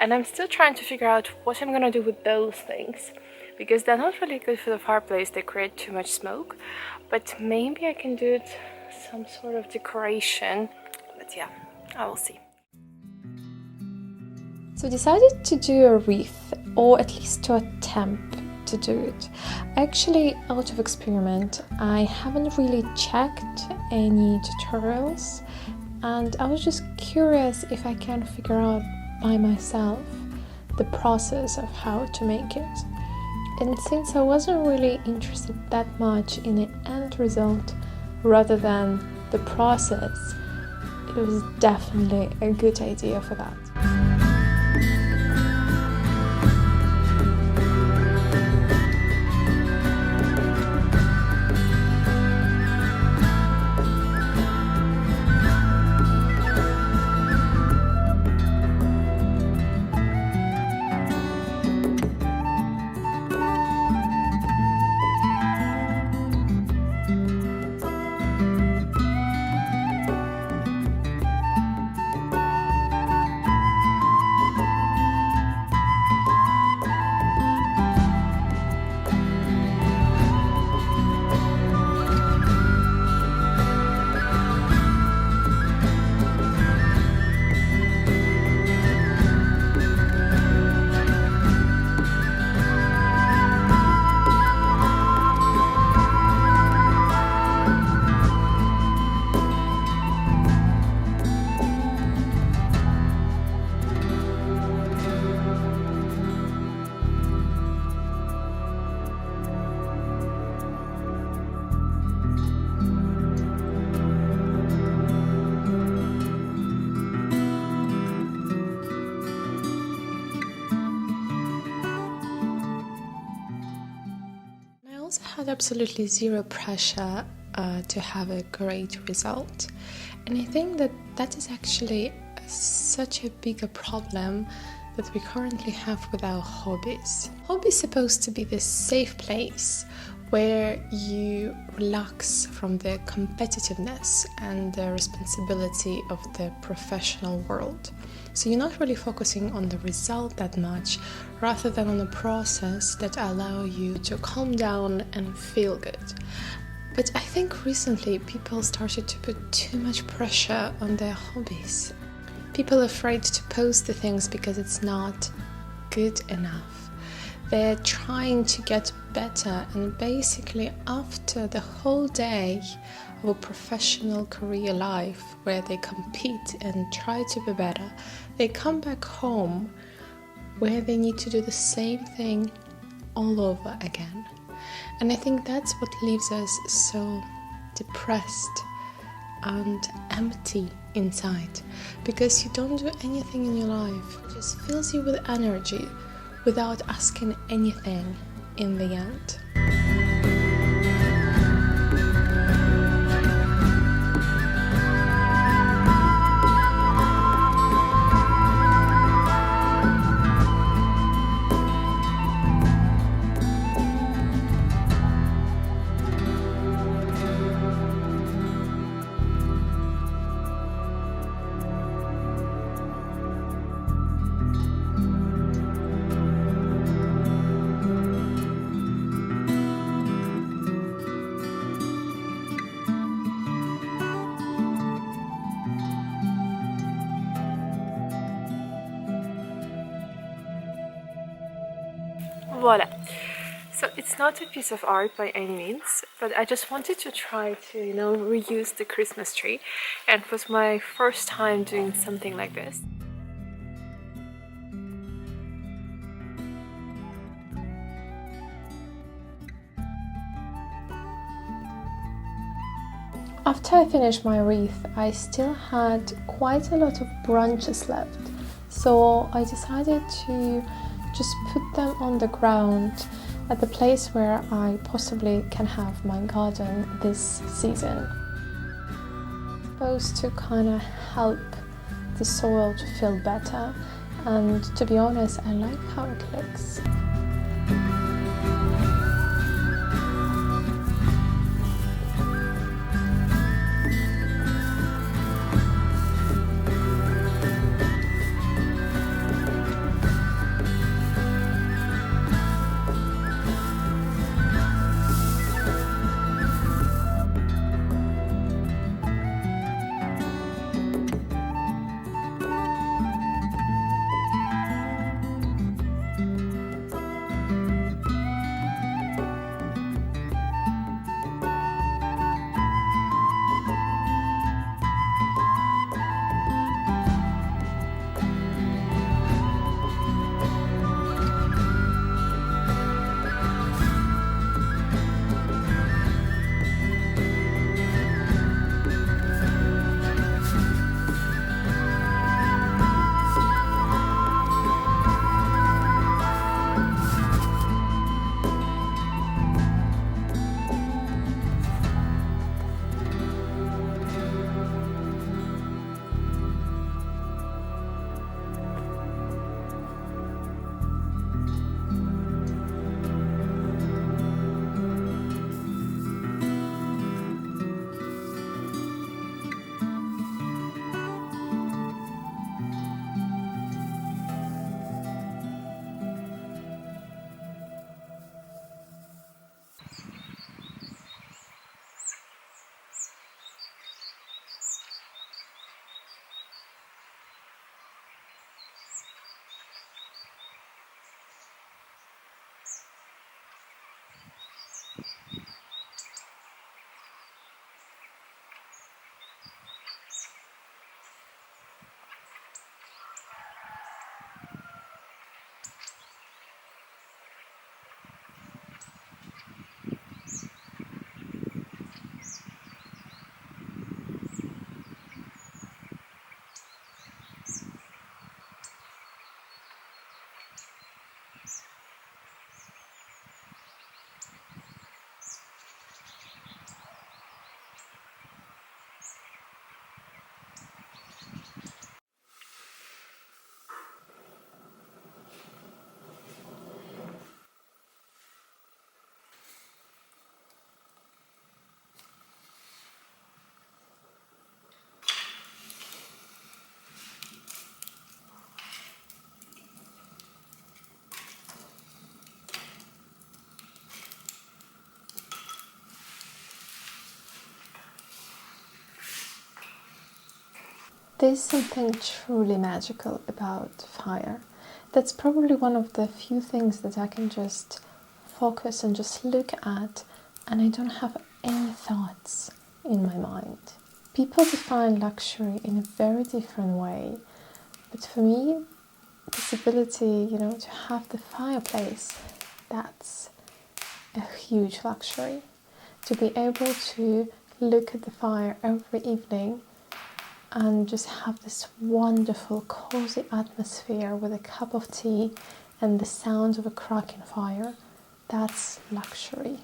And I'm still trying to figure out what I'm gonna do with those things, because they're not really good for the fireplace. They create too much smoke, but maybe I can do it some sort of decoration. But yeah, I will see. So I decided to do a wreath, or at least to attempt to do it. Actually, out of experiment, I haven't really checked any tutorials, and I was just curious if I can figure out by myself the process of how to make it. And since I wasn't really interested that much in the end result rather than the process, it was definitely a good idea for that. Had absolutely zero pressure to have a great result, and I think that is actually such a bigger problem that we currently have with our hobbies. Hobbies supposed to be this safe place where you relax from the competitiveness and the responsibility of the professional world. So you're not really focusing on the result that much, rather than on the process that allow you to calm down and feel good. But I think recently people started to put too much pressure on their hobbies. People are afraid to post the things because it's not good enough. They're trying to get better, and basically after the whole day of a professional career life where they compete and try to be better, they come back home where they need to do the same thing all over again. And I think that's what leaves us so depressed and empty inside, because you don't do anything in your life. It just fills you with energy without asking anything in the end. Voila! So it's not a piece of art by any means, but I just wanted to try to, reuse the Christmas tree, and it was my first time doing something like this. After I finished my wreath, I still had quite a lot of branches left, so I decided to just put them on the ground at the place where I possibly can have my garden this season. It's supposed to kind of help the soil to feel better, and to be honest, I like how it looks. There's something truly magical about fire. That's probably one of the few things that I can just focus and just look at, and I don't have any thoughts in my mind. People define luxury in a very different way, but for me, this ability, to have the fireplace, that's a huge luxury. To be able to look at the fire every evening and just have this wonderful, cozy atmosphere with a cup of tea and the sound of a cracking fire, that's luxury.